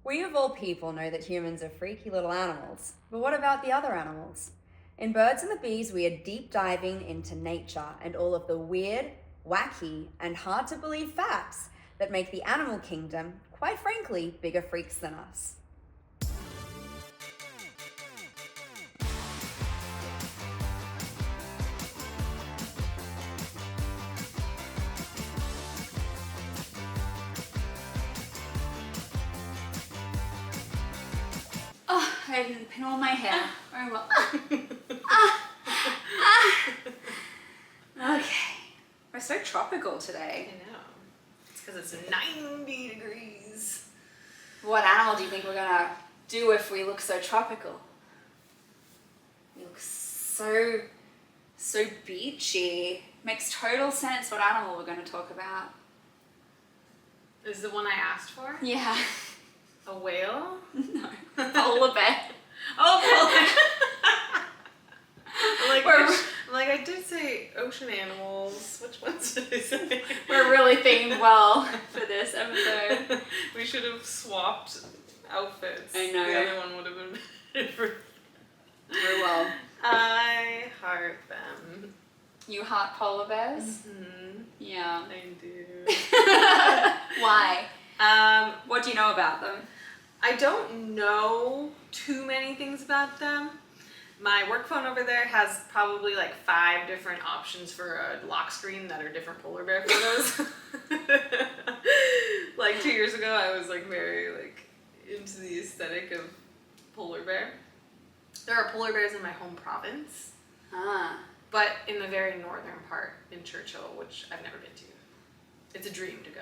We of all people know that humans are freaky little animals, but what about the other animals? In Birds and the Bees, we are deep diving into nature and all of the weird, wacky, and hard to believe facts that make the animal kingdom, quite frankly, bigger freaks than us. Oh, I didn't pin all my hair. Very well. Okay. We're so tropical today. I know. It's because it's 90 degrees. What animal do you think we're gonna do if we look so tropical? We look so beachy. Makes total sense what animal we're gonna talk about. Is the one I asked for? Yeah. A whale? No. Polar bear. Oh, I did say ocean animals. Which ones did I say? We're really themed well for this episode. We should have swapped outfits. I know. The other one would have been different. Very well. I heart them. You heart polar bears? Mm-hmm. Yeah. I do. Why? What What do you know about them? I don't know too many things about them. My work phone over there has probably like 5 different options for a lock screen that are different polar bear photos. Like 2 years ago, I was like very like into the aesthetic of polar bear. There are polar bears in my home province, but in the very northern part in Churchill, which I've never been to. It's a dream to go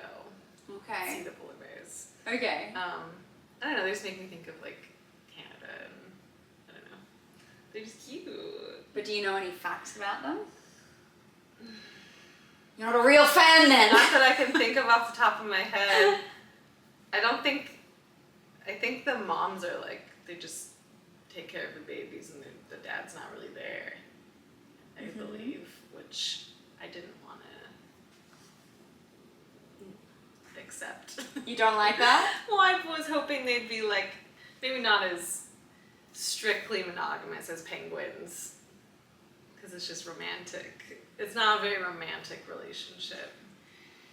see Okay. the polar bears. Okay. I don't know, they just make me think of like Canada and I don't know. They're just cute. But do you know any facts about them? You're not a real fan then. Not that I can think of off the top of my head. I think the moms are like, they just take care of the babies and the dad's not really there, I believe, which I didn't want to accept. You don't like that? Well, I was hoping they'd be like, maybe not as strictly monogamous as penguins, because it's just romantic. It's not a very romantic relationship.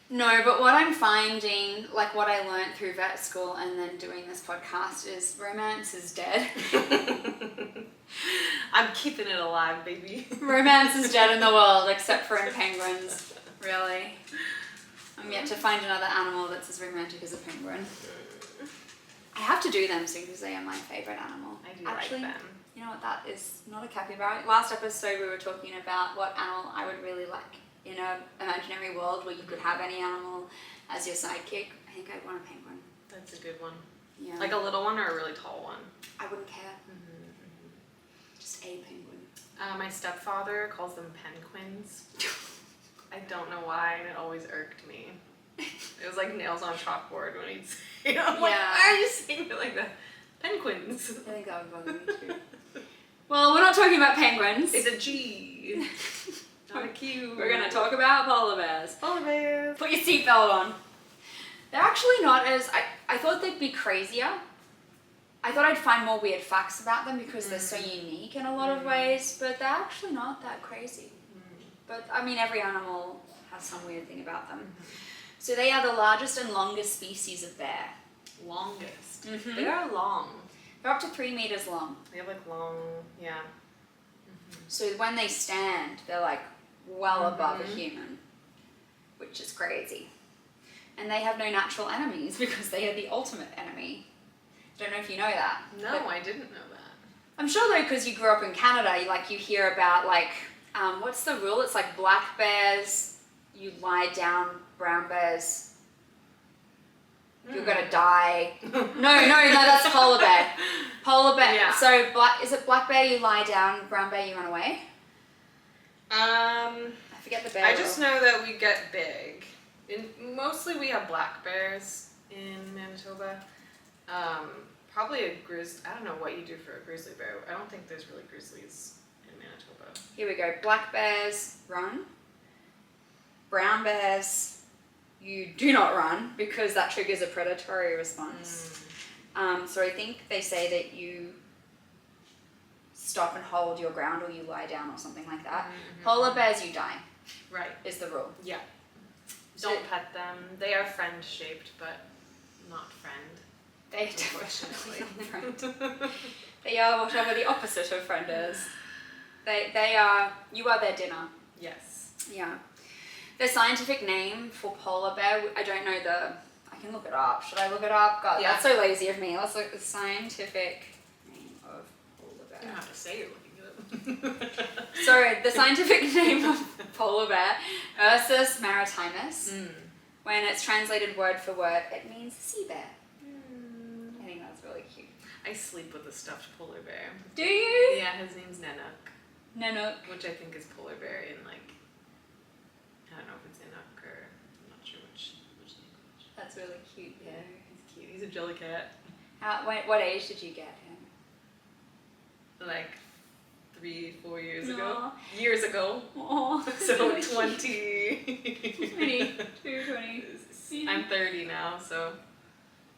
No, but what I'm finding, like what I learned through vet school and then doing this podcast, is romance is dead. I'm keeping it alive, baby. Romance is dead in the world, except for in penguins, really. I'm yet to find another animal that's as romantic as a penguin. I have to do them soon because they are my favourite animal. I do Actually, like them. you know what, that is not a capybara. Last episode we were talking about what animal I would really like in an imaginary world where you could have any animal as your sidekick. I think I'd want a penguin. That's a good one. Yeah. Like a little one or a really tall one? I wouldn't care. Just a penguin. My stepfather calls them penquins. I don't know why, and it always irked me. It was like nails on chalkboard when he'd say it. I'm like, Yeah. why are you saying it like that? Penguins. I think that would bother me too. Well, we're not talking about penguins. It's a G. Not a Q. We're going to talk about polar bears. Polar bears. Put your seatbelt on. They're actually not as... I thought they'd be crazier. I thought I'd find more weird facts about them because they're so unique in a lot of ways, but they're actually not that crazy. But, I mean, every animal has some weird thing about them. So they are the largest and longest species of bear. Longest. Mhm. They are long. They're up to 3 meters long. They have like long, yeah. So when they stand, they're like well above a human, which is crazy. And they have no natural enemies because they are the ultimate enemy. Don't know if you know that. No, but I didn't know that. I'm sure though, because you grew up in Canada, you hear about like, what's the rule? It's like black bears, you lie down, brown bears, you're gonna die. No, that's polar bear. Polar bear. Yeah. So is it black bear you lie down, brown bear you run away? I forget the bear. I just know that we get big. Mostly we have black bears in Manitoba. Probably a I don't know what you do for a grizzly bear. I don't think there's really grizzlies in Manitoba. Here we go. Black bears run. Brown bears, you do not run because that triggers a predatory response. So I think they say that you stop and hold your ground or you lie down or something like that. Mm-hmm. Polar bears, you die. Right. Is the rule. Yeah. Don't pet them. They are friend-shaped, but not friend. They Unfortunately. friend. They are whatever the opposite of friend is. They are, you are their dinner. Yes. Yeah. The scientific name for polar bear, I don't know I can look it up. Should I look it up? God, Yeah. that's so lazy of me. Let's look at the scientific name of polar bear. You don't have to say you're looking it up. So the scientific name of polar bear, Ursus maritimus. When it's translated word for word, it means sea bear. I think that's really cute. I sleep with a stuffed polar bear. Do you? Yeah, his name's Nanook. Nanook. Which I think is polar bear in like, I don't know if it's Inuk or, I'm not sure which language. That's really cute. Yeah, he's cute. He's a jelly cat. What age did you get him? Like 3-4 years Aw. ago. Years ago. Oh, So 20. 22, 20. I'm 30 now, so.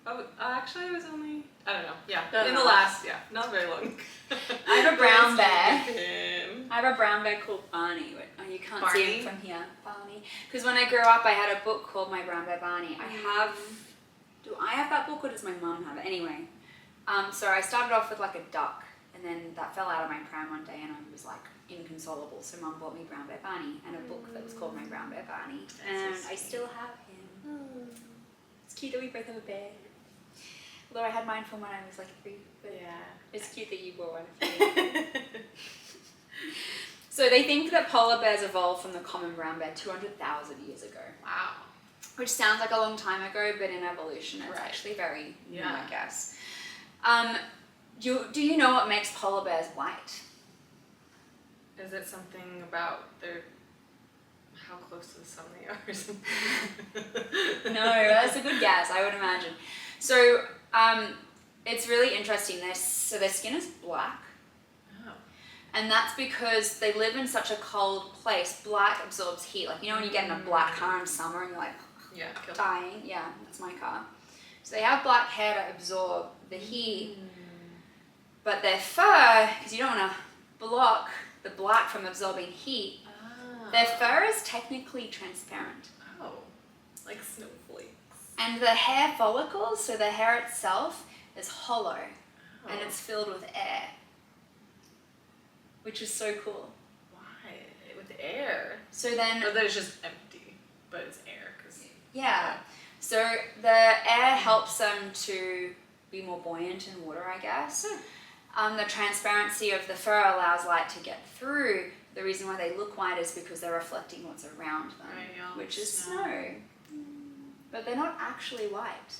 Oh, actually, I was only. I don't know. Yeah, Don't in know. the last. Yeah, not very long. I have a brown bear. Him. I have a brown bear called Barney. You can't see Barney? him from here. Barney. Because when I grew up, I had a book called My Brown Bear Barney. Do I have that book or does my mum have it? Anyway, so I started off with like a duck, and then that fell out of my pram one day, and I was like inconsolable. So mum bought me Brown Bear Barney and a book that was called My Brown Bear Barney, and so I still have him. It's cute that we both have a bear. Although I had mine from when I was like 3, but Yeah. it's cute that you bought one for me. So they think that polar bears evolved from the common brown bear 200,000 years ago. Wow. Which sounds like a long time ago, but in evolution it's Right. actually very new, Yeah. I guess. Do you know what makes polar bears white? Is it something about how close to the sun they are or something? No, that's a good guess, I would imagine. So it's really interesting. So their skin is black. Oh. And that's because they live in such a cold place. Black absorbs heat. Like, you know when you get in a black car in summer and you're like Yeah. dying? Yeah, that's my car. So they have black hair to absorb the heat. But their fur, because you don't want to block the black from absorbing heat, their fur is technically transparent. Oh. Like snowflakes. And the hair follicles, so the hair itself, is hollow. And it's filled with air. Which is so cool. Why? With air? So then... Or that it's just empty, but it's air. Yeah. So the air helps them to be more buoyant in water, I guess. The transparency of the fur allows light to get through. The reason why they look white is because they're reflecting what's around them, which is snow. But they're not actually white.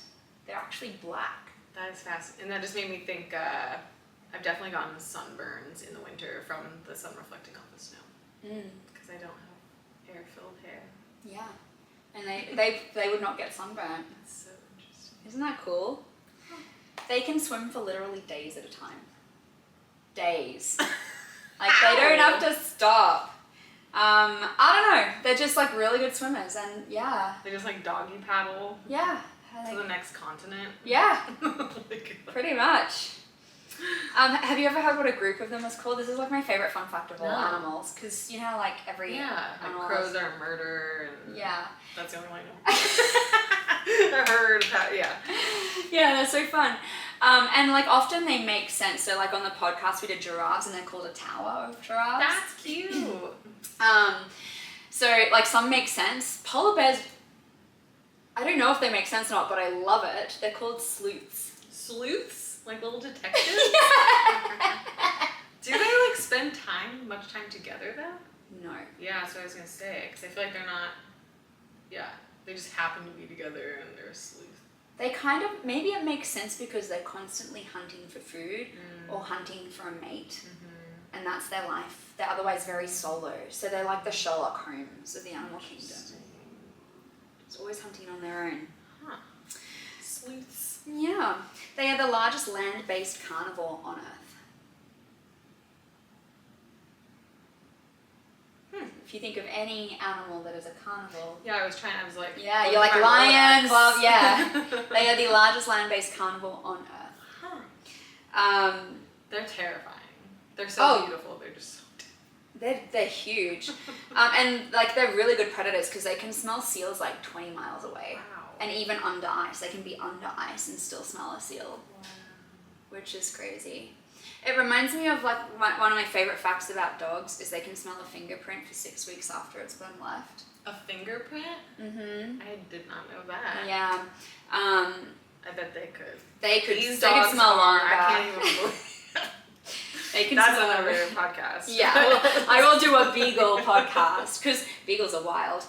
They're actually black. That is fascinating. And that just made me think, I've definitely gotten sunburns in the winter from the sun reflecting off the snow. Because I don't have air-filled hair. Yeah. And they would not get sunburned. That's so interesting. Isn't that cool? They can swim for literally days at a time. Days. Like, they don't have to stop. I don't know. They're just like really good swimmers, and yeah. They just like doggy paddle Yeah. to the next continent. Yeah. Oh my God. Pretty much. Have you ever heard what a group of them is called? This is like my favorite fun fact of all animals, because you know how like every animal like crows are murder and yeah. That's the only one I know. I heard that, yeah. Yeah, they're so fun. And like often they make sense. So like on the podcast we did giraffes and they're called a tower of giraffes. That's cute. So like some make sense. Polar bears, I don't know if they make sense or not, but I love it. They're called sleuths. Sleuths? Like little detectives? Do they like spend much time together though? No. Yeah, that's what I was gonna say. Because I feel like they're not. Yeah, they just happen to be together and they're a sleuth. They kind of, maybe it makes sense because they're constantly hunting for food or hunting for a mate. And that's their life. They're otherwise very solo. So they're like the Sherlock Holmes of the animal kingdom. It's always hunting on their own. Huh. Sleuths. Yeah. They are the largest land-based carnivore on Earth. If you think of any animal that is a carnivore. Yeah, I was like. Yeah, you're like lions, well, yeah. They are the largest land-based carnivore on Earth. They're terrifying. They're so beautiful. They're just so they're huge. And like they're really good predators because they can smell seals like 20 miles away. Wow. And even under ice. They can be under ice and still smell a seal. Wow. Which is crazy. It reminds me of like one of my favorite facts about dogs is they can smell a fingerprint for 6 weeks after it's been left. A fingerprint? Mm-hmm. I did not know that. Yeah. I bet they could. They could. These they dogs could smell are, longer. I can't even believe. They can That's smell another podcast. Yeah, well, I will do a beagle podcast because beagles are wild.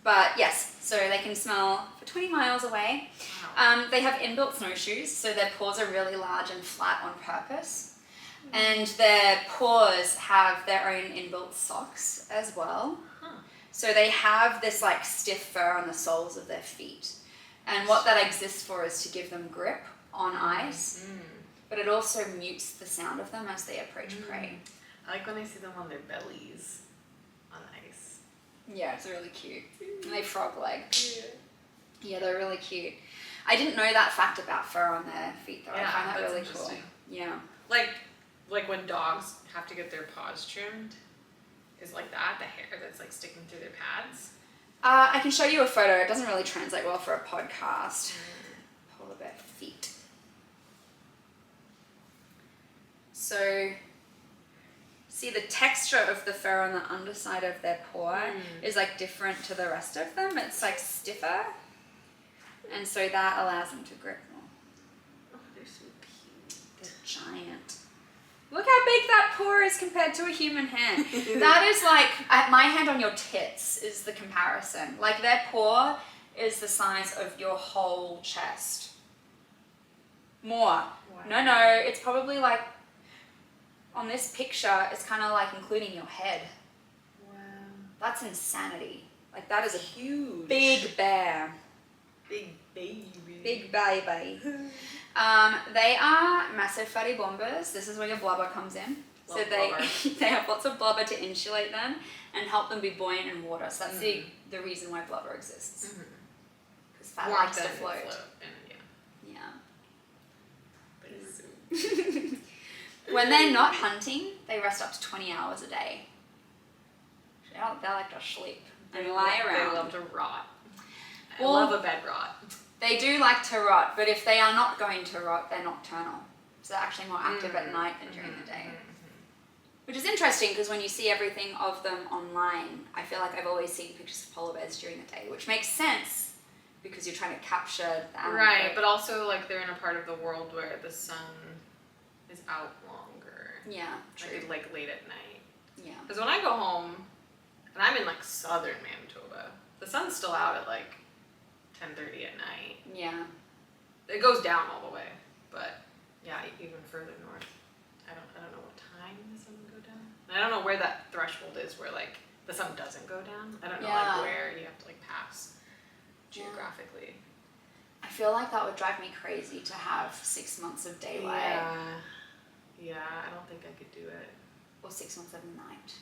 But yes, so they can smell for 20 miles away. Wow. They have inbuilt snowshoes, so their paws are really large and flat on purpose. And their paws have their own inbuilt socks as well. Huh. So they have this like stiff fur on the soles of their feet. And what that exists for is to give them grip on ice. But it also mutes the sound of them as they approach prey. I like when I see them on their bellies on ice. Yeah, it's really cute. And they frog leg. Yeah. Yeah, they're really cute. I didn't know that fact about fur on their feet though. Yeah, I find that that's really cool. interesting. Yeah. Like when dogs have to get their paws trimmed, is like that, the hair that's like sticking through their pads. I can show you a photo. It doesn't really translate well for a podcast. Polar bear feet. So, see the texture of the fur on the underside of their paw is like different to the rest of them. It's like stiffer. And so that allows them to grip more. Oh, they're so cute. They're giant. Look how big that paw is compared to a human hand. That is like, at my hand on your tits is the comparison. Like their paw is the size of your whole chest. More. Wow. No, it's probably like, on this picture, it's kind of like including your head. Wow. That's insanity. Like that is a Huge. big bear. Big baby. Big baby. They are massive fatty bombers. This is where your blubber comes in. Love so they blubber. they have lots of blubber to insulate them and help them be buoyant in water. So that's the reason why blubber exists. Because fat likes to float. And, Yeah. But it's so When they're not hunting, they rest up to 20 hours a day. They like to sleep and lie around. They love to rot. Well, I love a bed rot. They do like to rot, but if they are not going to rot, they're nocturnal. So they're actually more active at night than during the day. Which is interesting because when you see everything of them online, I feel like I've always seen pictures of polar bears during the day, which makes sense because you're trying to capture the animal. Right, but also like they're in a part of the world where the sun is out longer. Yeah, true. Like late at night. Yeah. Because when I go home, and I'm in like southern Manitoba, the sun's still out at like 10:30 at night. Yeah. It goes down all the way, but yeah, even further north. I don't know what time the sun would go down. And I don't know where that threshold is where like the sun doesn't go down. I don't know like where you have to like pass geographically. I feel like that would drive me crazy to have 6 months of daylight. Yeah, I don't think I could do it. Or 6 months of night.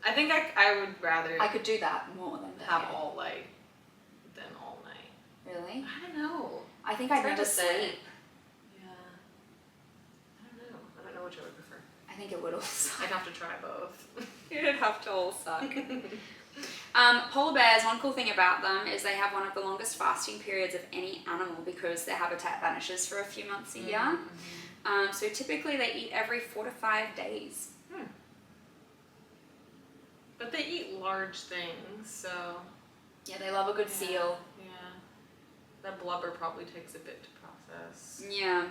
I think I would rather I could do that more than day. have all light than all night. Really? I don't know. I think It's I'd hard never to say. sleep. Yeah. I don't know which I would prefer. I think it would all suck. I'd have to try both. It'd have to all suck. Polar bears, one cool thing about them is they have one of the longest fasting periods of any animal because their habitat vanishes for a few months a year. So typically they eat every 4 to 5 days. But they eat large things, so... Yeah, they love a good seal. Yeah. That blubber probably takes a bit to process. Yeah.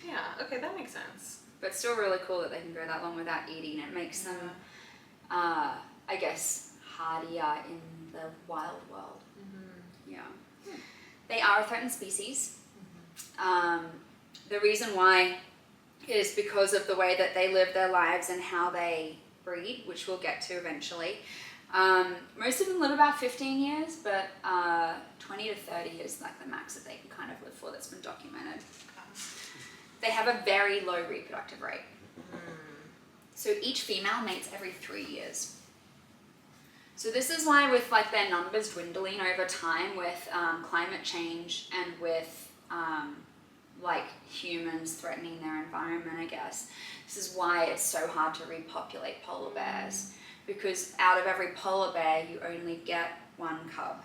Yeah, okay, that makes sense. But still really cool that they can go that long without eating. It makes them, I guess, hardier in the wild world. Yeah. They are a threatened species. The reason why is because of the way that they live their lives and how they breed, which we'll get to eventually. Most of them live about 15 years, but 20 to 30 is like the max that they can kind of live for that's been documented. They have a very low reproductive rate. So each female mates every 3 years. So this is why with like their numbers dwindling over time with climate change and with like humans threatening their environment, I guess. This is why it's so hard to repopulate polar bears, because out of every polar bear, you only get one cub.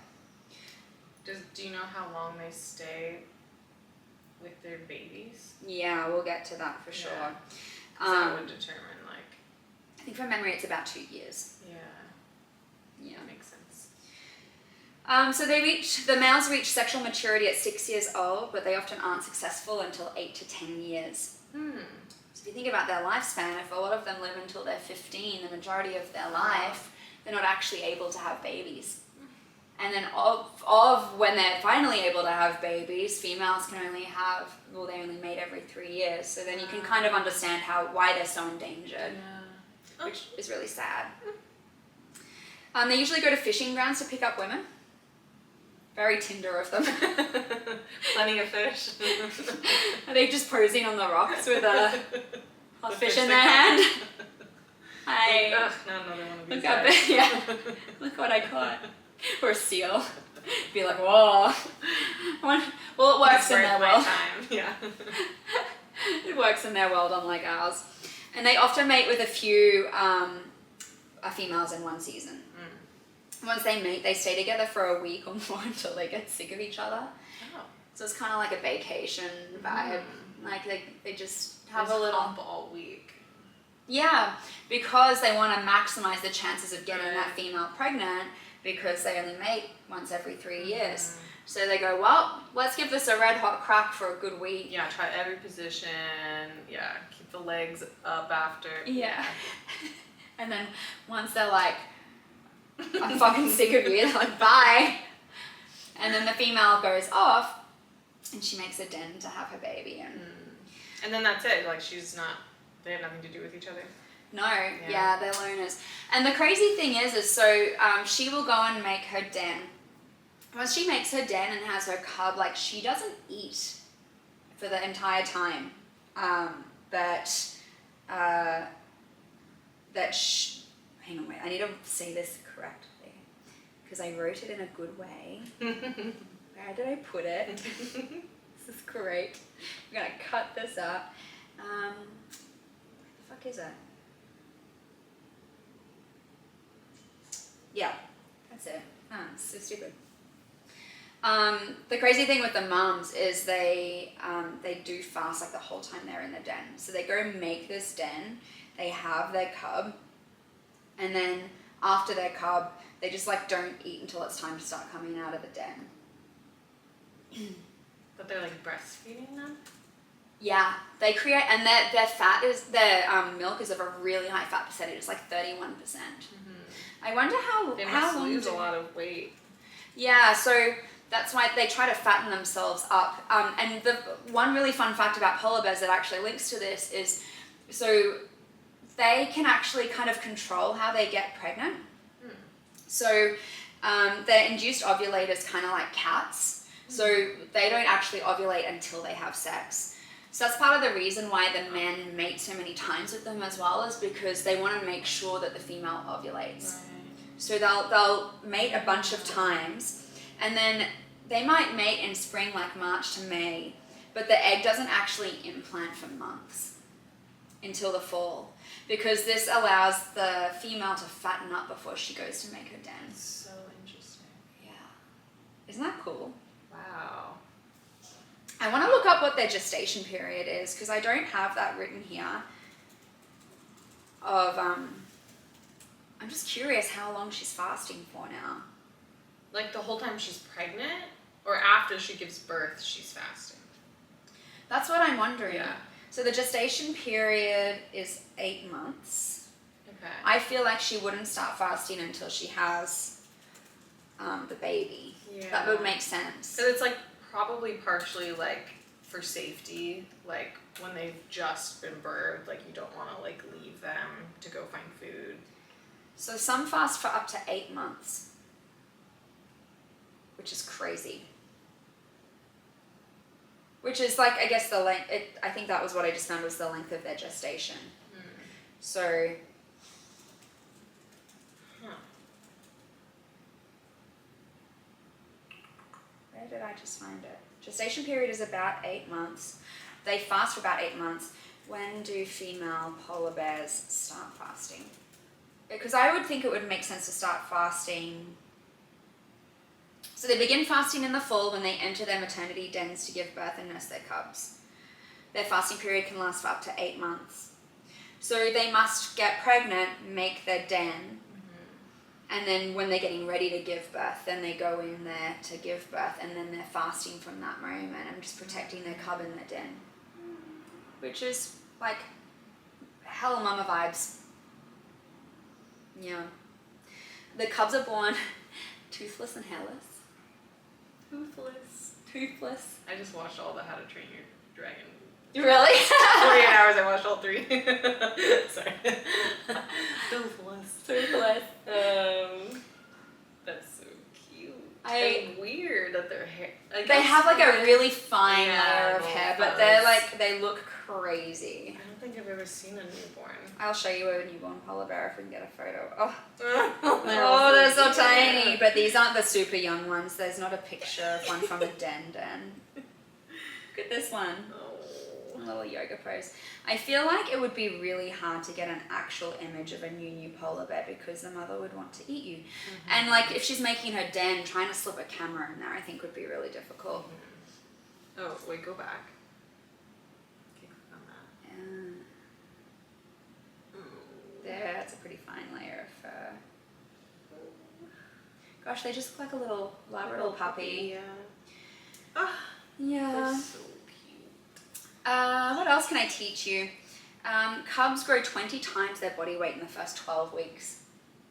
Do you know how long they stay with their babies? Yeah, we'll get to that for sure. Yeah. That would determine, like... I think from memory it's about 2 years. Yeah. That makes sense. So the males reach sexual maturity at 6 years old, but they often aren't successful until 8 to 10 years. So if you think about their lifespan, if a lot of them live until they're 15, the majority of their life, they're not actually able to have babies. And then of when they're finally able to have babies, females can only have, well, they only mate every 3 years. So then you can kind of understand why they're so endangered, which is really sad. They usually go to fishing grounds to pick up women. Very Tinder of them. Plenty of fish. Are they just posing on the rocks with a fish in their hand? Hey, not another one of these look how big, yeah. Look what I caught. Or a seal. Be like, whoa. Well, it works in their world. Yeah. It works in their world, unlike ours. And they often mate with a few females in one season. Once they mate, they stay together for a week or more until they get sick of each other. Oh. So it's kind of like a vacation vibe. Like they just have a little hump all week. Yeah, because they want to maximize the chances of getting that female pregnant, because they only mate once every 3 years. So they go, well, let's give this a red hot crack for a good week. Yeah, try every position. Yeah, keep the legs up after. Yeah. And then once they're like, I'm fucking sick of you, they're like, bye. And then the female goes off and she makes a den to have her baby. And then that's it. Like, they have nothing to do with each other. No, yeah, they're loners. And the crazy thing is so she will go and make her den. Once she makes her den and has her cub, like, she doesn't eat for the entire time. Hang on, wait, I need to say this correctly, because I wrote it in a good way. Where did I put it? This is great. I'm going to cut this up. Where the fuck is it? Yeah, that's it. It's so stupid. The crazy thing with the mums is they do fast like the whole time they're in the den. So they go make this den, they have their cub, and then after their cub, they just like don't eat until it's time to start coming out of the den. But they're like breastfeeding them? Yeah, they create, and their milk is of a really high fat percentage. It's like 31%. I wonder they must lose a lot of weight. Yeah, so that's why they try to fatten themselves up. And the one really fun fact about polar bears that actually links to this is, so they can actually kind of control how they get pregnant. So they're induced ovulators, kind of like cats. So they don't actually ovulate until they have sex. So that's part of the reason why the men mate so many times with them as well, is because they want to make sure that the female ovulates. Right. So they'll mate a bunch of times, and then they might mate in spring, like March to May, but the egg doesn't actually implant for months until the fall, because this allows the female to fatten up before she goes to make her den. That's so interesting. Yeah. Isn't that cool? Wow. I want to look up what their gestation period is, because I don't have that written here. I'm just curious how long she's fasting for now. Like the whole time she's pregnant, or after she gives birth, she's fasting? That's what I'm wondering. Yeah. So the gestation period is 8 months. Okay. I feel like she wouldn't start fasting until she has the baby. Yeah. That would make sense. Because it's like probably partially like for safety, like when they've just been birthed, like you don't want to like leave them to go find food. So some fast for up to 8 months, which is crazy. Which is like, I guess the length, I think that was what I just found was the length of their gestation. So, where did I just find it? Gestation period is about 8 months. they fast for about 8 months. When do female polar bears start fasting? Because I would think it would make sense to start fasting. So they begin fasting in the fall when they enter their maternity dens to give birth and nurse their cubs. Their fasting period can last for up to 8 months. So they must get pregnant, make their den, and then when they're getting ready to give birth, then they go in there to give birth, and then they're fasting from that moment and just protecting their cub in their den. Which is like hella mama vibes. Yeah. The cubs are born toothless and hairless. Toothless. I just watched all the How to Train Your Dragon. Really? 48 hours, I watched all 3. Sorry. Toothless. That's so cute. And weird that their hair. They have like a really fine layer of hair, but they're like, they look crazy. I don't think I've ever seen a newborn. I'll show you a newborn polar bear if we can get a photo. Oh, they're so tiny. But these aren't the super young ones. There's not a picture of one from a den. Look at this one. A little yoga pose. I feel like it would be really hard to get an actual image of a new polar bear because the mother would want to eat you. And like if she's making her den, trying to slip a camera in there, I think would be really difficult. Oh, wait, go back. Okay, click on that. There, that's a pretty fine layer of fur. Gosh, they just look like a little Labrador puppy. Yeah. Yeah. They're so cute. What else can I teach you? Cubs grow 20 times their body weight in the first 12 weeks.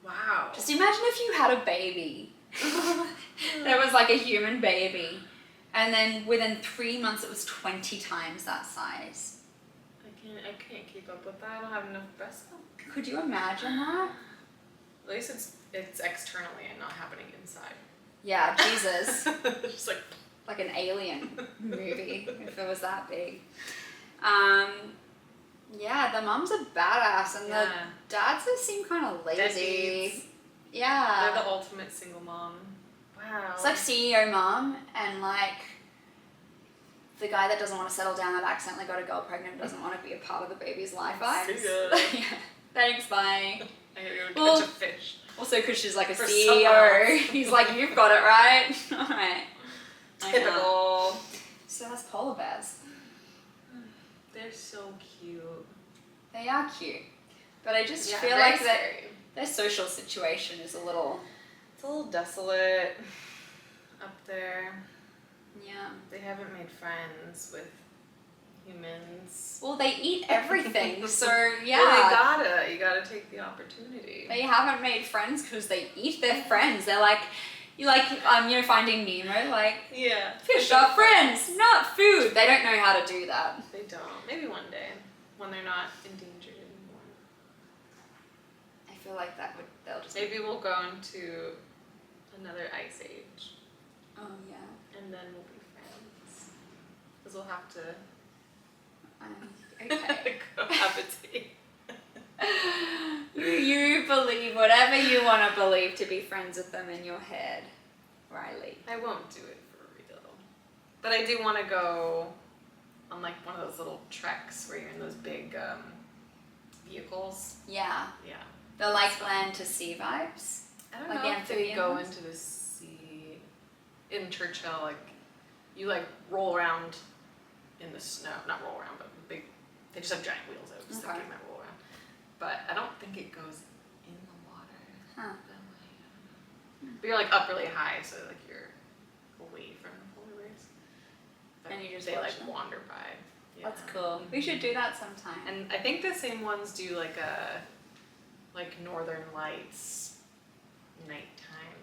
Wow. Just imagine if you had a baby that was like a human baby, and then within 3 months it was 20 times that size. I can't keep up with that. I don't have enough breast milk. Could you imagine that? At least it's externally and not happening inside. Yeah, Jesus. Just like an alien movie if it was that big. Yeah, the mums are badass and the dads just seem kind of lazy. Deadbeats. Yeah. They're the ultimate single mom. Wow. It's like CEO mom and like the guy that doesn't want to settle down that accidentally got a girl pregnant doesn't want to be a part of the baby's life vibes. See ya. Yeah. Thanks, bye. I gotta go catch a fish. Also because she's like a For CEO. He's like, you've got it right. Alright. Typical. So that's polar bears. They're so cute. They are cute. But I just feel very like scary. their social situation is a little... It's a little desolate up there. Yeah. They haven't made friends with humans. Well, they eat everything, so yeah. Well, you gotta take the opportunity. They haven't made friends because they eat their friends. They're like, Finding Nemo, like, yeah. fish are friends, not food. They don't know how to do that. They don't. Maybe one day, when they're not endangered anymore. I feel like they'll just... Maybe we'll go into another ice age. Oh, yeah. And then we'll be friends. Because we'll have to... Okay. cohabitate. You believe whatever you want to believe to be friends with them in your head, Riley. I won't do it for real. But I do want to go on like one of those little treks where you're in those big vehicles. Yeah. Yeah. The like land to sea vibes. I don't like know if they go amphibians? into the sea. In Churchill, like you like roll around in the snow. Not roll around, but big. They just have giant wheels. I was just thinking that roll around. But I don't think it goes in the water. Huh. But you're like up really high, so like you're away from the polar bears. But And you just they watch like them. wander by. Yeah. That's cool. We should do that sometime. And I think the same ones do like a Northern Lights nighttime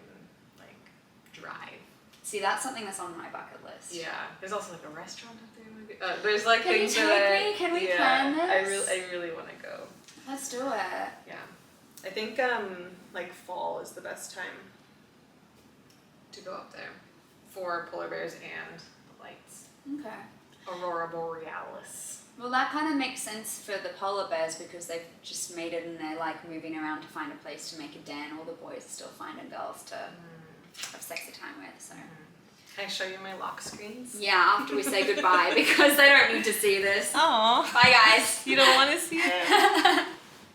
like drive. See, that's something that's on my bucket list. Yeah. There's also like a restaurant up there. Maybe. There's like Can you things take that me? Can we plan this? I really want to go. Let's do it. Yeah. I think like fall is the best time to go up there for polar bears and the lights. Okay. Aurora borealis. Well, that kind of makes sense for the polar bears because they've just made it and they're like moving around to find a place to make a den. All the boys are still finding girls to have sexy time with. So Can I show you my lock screens? Yeah, after we say goodbye because they don't need to see this. Oh. Bye, guys. You don't want to see it?